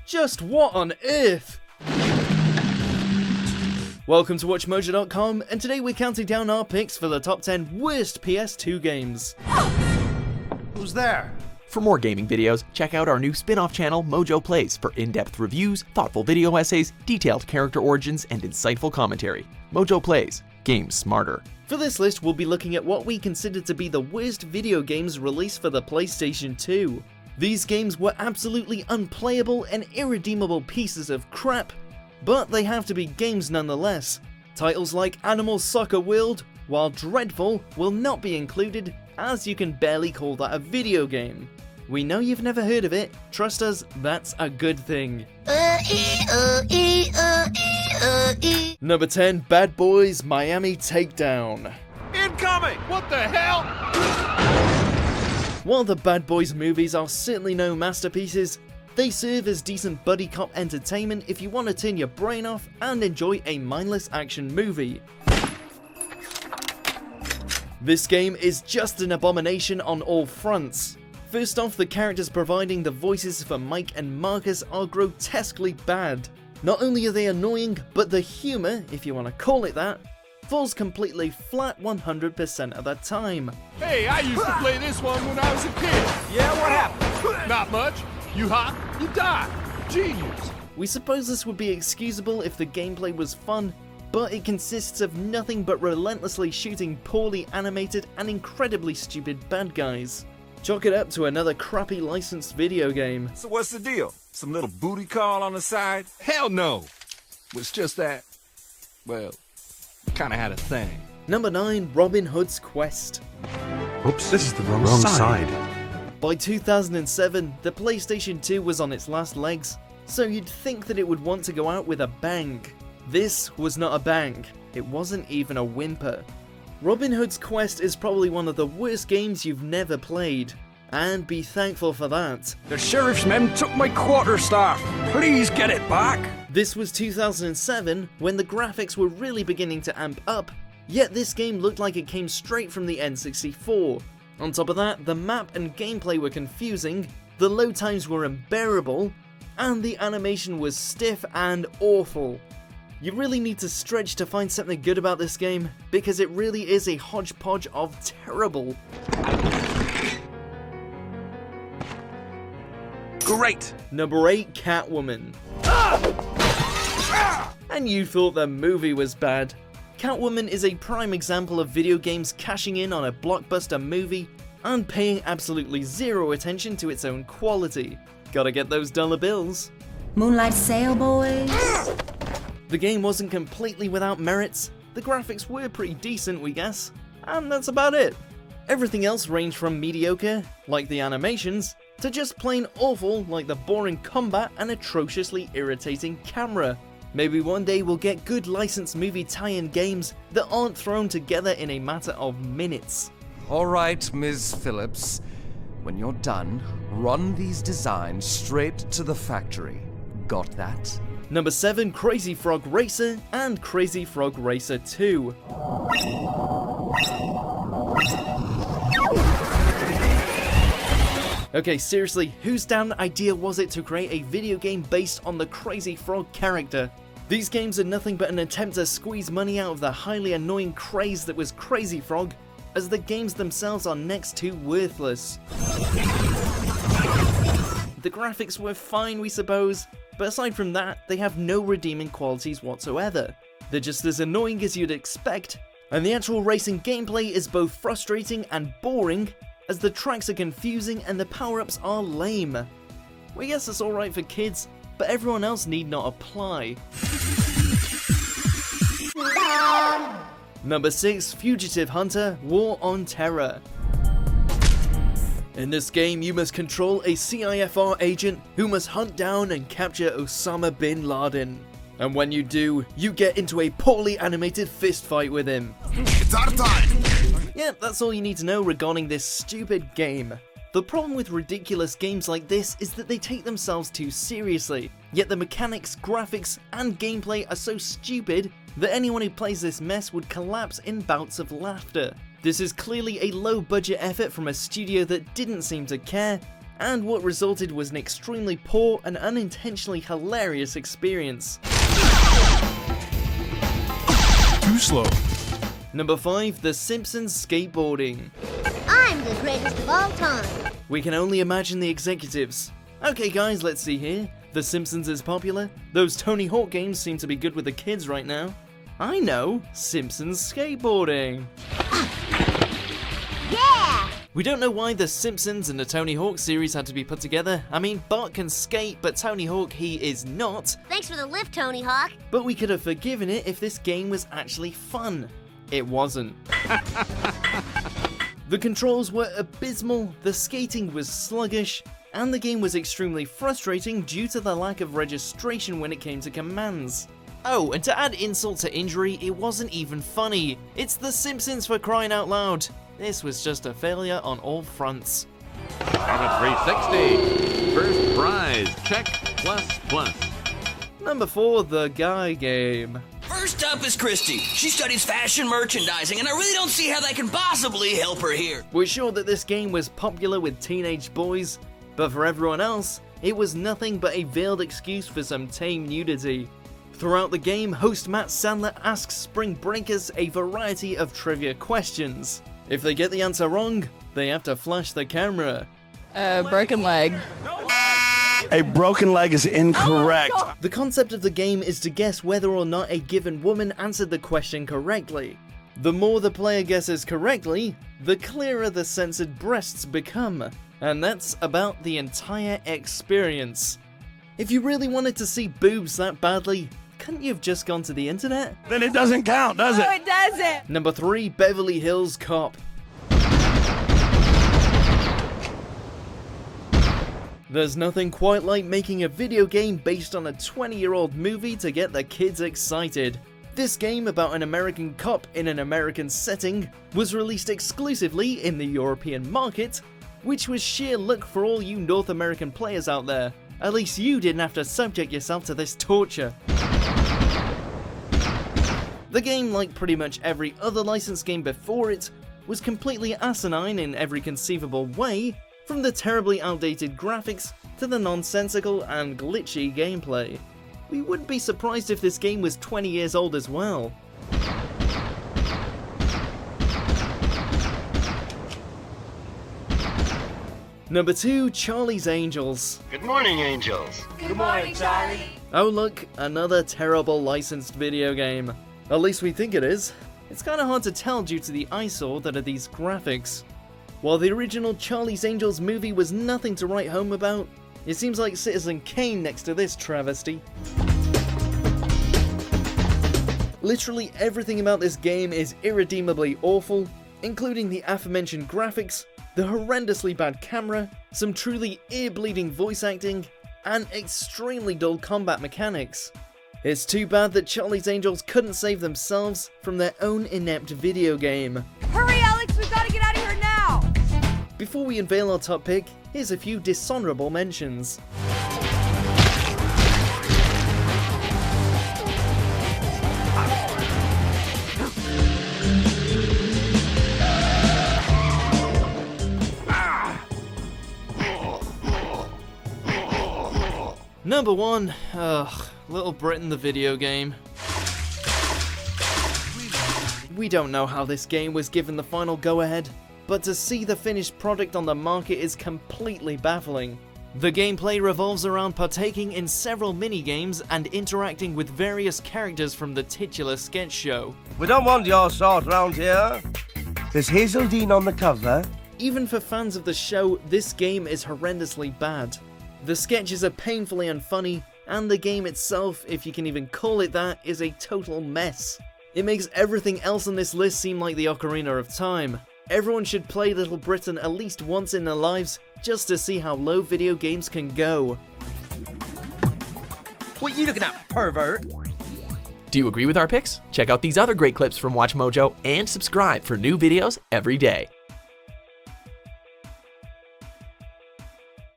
Just what on earth? Welcome to WatchMojo.com, and today we're counting down our picks for the top 10 worst PS2 games. Who's there? For more gaming videos, check out our new spin-off channel, Mojo Plays, for in-depth reviews, thoughtful video essays, detailed character origins, and insightful commentary. Mojo Plays. Games smarter. For this list, we'll be looking at what we consider to be the worst video games released for the PlayStation 2. These games were absolutely unplayable and irredeemable pieces of crap, but they have to be games nonetheless. Titles like Animal Soccer World, while dreadful, will not be included, as you can barely call that a video game. We know you've never heard of it, trust us, that's a good thing. Number 10, Bad Boys Miami Takedown. Incoming! What the hell? While the Bad Boys movies are certainly no masterpieces, they serve as decent buddy cop entertainment if you want to turn your brain off and enjoy a mindless action movie. This game is just an abomination on all fronts. First off, the characters providing the voices for Mike and Marcus are grotesquely bad. Not only are they annoying, but the humour, if you want to call it that, falls completely flat 100% of the time. Hey, I used to play this one when I was a kid. Yeah, what happened? Not much. You hop, you die. Genius. We suppose this would be excusable if the gameplay was fun, but it consists of nothing but relentlessly shooting poorly animated and incredibly stupid bad guys. Chalk it up to another crappy licensed video game. So what's the deal? Some little booty call on the side? Hell no! It's just that, well, kinda had a thing. Number 9, Robin Hood's Quest. Oops, this is the wrong side. By 2007, the PlayStation 2 was on its last legs, so you'd think that it would want to go out with a bang. This was not a bang, it wasn't even a whimper. Robin Hood's Quest is probably one of the worst games you've never played, and be thankful for that. The sheriff's men took my quarterstaff. Please get it back. This was 2007, when the graphics were really beginning to amp up, yet this game looked like it came straight from the N64. On top of that, the map and gameplay were confusing, the load times were unbearable, and the animation was stiff and awful. You really need to stretch to find something good about this game, because it really is a hodgepodge of terrible. Great! Number 8, Catwoman. And you thought the movie was bad. Catwoman is a prime example of video games cashing in on a blockbuster movie and paying absolutely zero attention to its own quality. Gotta get those dollar bills. Moonlight Sail, boys. The game wasn't completely without merits, the graphics were pretty decent we guess, and that's about it. Everything else ranged from mediocre, like the animations, to just plain awful like the boring combat and atrociously irritating camera. Maybe one day we'll get good licensed movie tie-in games that aren't thrown together in a matter of minutes. Alright, Ms. Phillips, when you're done, run these designs straight to the factory. Got that? Number 7, Crazy Frog Racer and Crazy Frog Racer 2. Okay, seriously, whose damn idea was it to create a video game based on the Crazy Frog character? These games are nothing but an attempt to squeeze money out of the highly annoying craze that was Crazy Frog, as the games themselves are next to worthless. The graphics were fine, we suppose, but aside from that, they have no redeeming qualities whatsoever. They're just as annoying as you'd expect, and the actual racing gameplay is both frustrating and boring, as the tracks are confusing and the power-ups are lame. We guess it's alright for kids, but everyone else need not apply. Number 6, Fugitive Hunter War on Terror. In this game, you must control a CIFR agent who must hunt down and capture Osama bin Laden. And when you do, you get into a poorly animated fist fight with him. It's our time! Yep, that's all you need to know regarding this stupid game. The problem with ridiculous games like this is that they take themselves too seriously, yet the mechanics, graphics, and gameplay are so stupid that anyone who plays this mess would collapse in bouts of laughter. This is clearly a low-budget effort from a studio that didn't seem to care, and what resulted was an extremely poor and unintentionally hilarious experience. Too slow. Number 5, The Simpsons Skateboarding. I'm the greatest of all time. We can only imagine the executives. Okay guys, let's see here. The Simpsons is popular. Those Tony Hawk games seem to be good with the kids right now. I know, Simpsons Skateboarding. Yeah! We don't know why the Simpsons and the Tony Hawk series had to be put together. I mean, Bart can skate, but Tony Hawk, he is not. Thanks for the lift, Tony Hawk. But we could have forgiven it if this game was actually fun. It wasn't. The controls were abysmal, the skating was sluggish, and the game was extremely frustrating due to the lack of registration when it came to commands. Oh, and to add insult to injury, it wasn't even funny. It's The Simpsons, for crying out loud. This was just a failure on all fronts. On a 360. First prize. Check. Plus. Number 4, The Guy Game. First up is Christy. She studies fashion merchandising, and I really don't see how that can possibly help her here. We're sure that this game was popular with teenage boys, but for everyone else, it was nothing but a veiled excuse for some tame nudity. Throughout the game, host Matt Sandler asks Spring Breakers a variety of trivia questions. If they get the answer wrong, they have to flash the camera. Broken leg. A broken leg is incorrect. The concept of the game is to guess whether or not a given woman answered the question correctly. The more the player guesses correctly, the clearer the censored breasts become. And that's about the entire experience. If you really wanted to see boobs that badly, couldn't you have just gone to the internet? Then it doesn't count, does it? No, it doesn't. Number 3, Beverly Hills Cop. There's nothing quite like making a video game based on a 20-year-old movie to get the kids excited. This game about an American cop in an American setting was released exclusively in the European market, which was sheer luck for all you North American players out there. At least you didn't have to subject yourself to this torture. The game, like pretty much every other licensed game before it, was completely asinine in every conceivable way, from the terribly outdated graphics to the nonsensical and glitchy gameplay. We wouldn't be surprised if this game was 20 years old as well. Number 2, Charlie's Angels. Good morning, Angels. Good morning, Charlie. Oh look, another terrible licensed video game. At least we think it is. It's kinda hard to tell due to the eyesore that are these graphics. While the original Charlie's Angels movie was nothing to write home about, it seems like Citizen Kane next to this travesty. Literally everything about this game is irredeemably awful, including the aforementioned graphics, the horrendously bad camera, some truly ear-bleeding voice acting, and extremely dull combat mechanics. It's too bad that Charlie's Angels couldn't save themselves from their own inept video game. Hurry, Alex, we've got to get out of here now! Before we unveil our top pick, here's a few dishonorable mentions. Number 1, Little Britain the video game. We don't know how this game was given the final go-ahead, but to see the finished product on the market is completely baffling. The gameplay revolves around partaking in several mini-games and interacting with various characters from the titular sketch show. We don't want your sort round here. There's Hazeldine on the cover. Even for fans of the show, this game is horrendously bad. The sketches are painfully unfunny, and the game itself, if you can even call it that, is a total mess. It makes everything else on this list seem like the Ocarina of Time. Everyone should play Little Britain at least once in their lives, just to see how low video games can go. What you looking at, pervert? Do you agree with our picks? Check out these other great clips from WatchMojo and subscribe for new videos every day.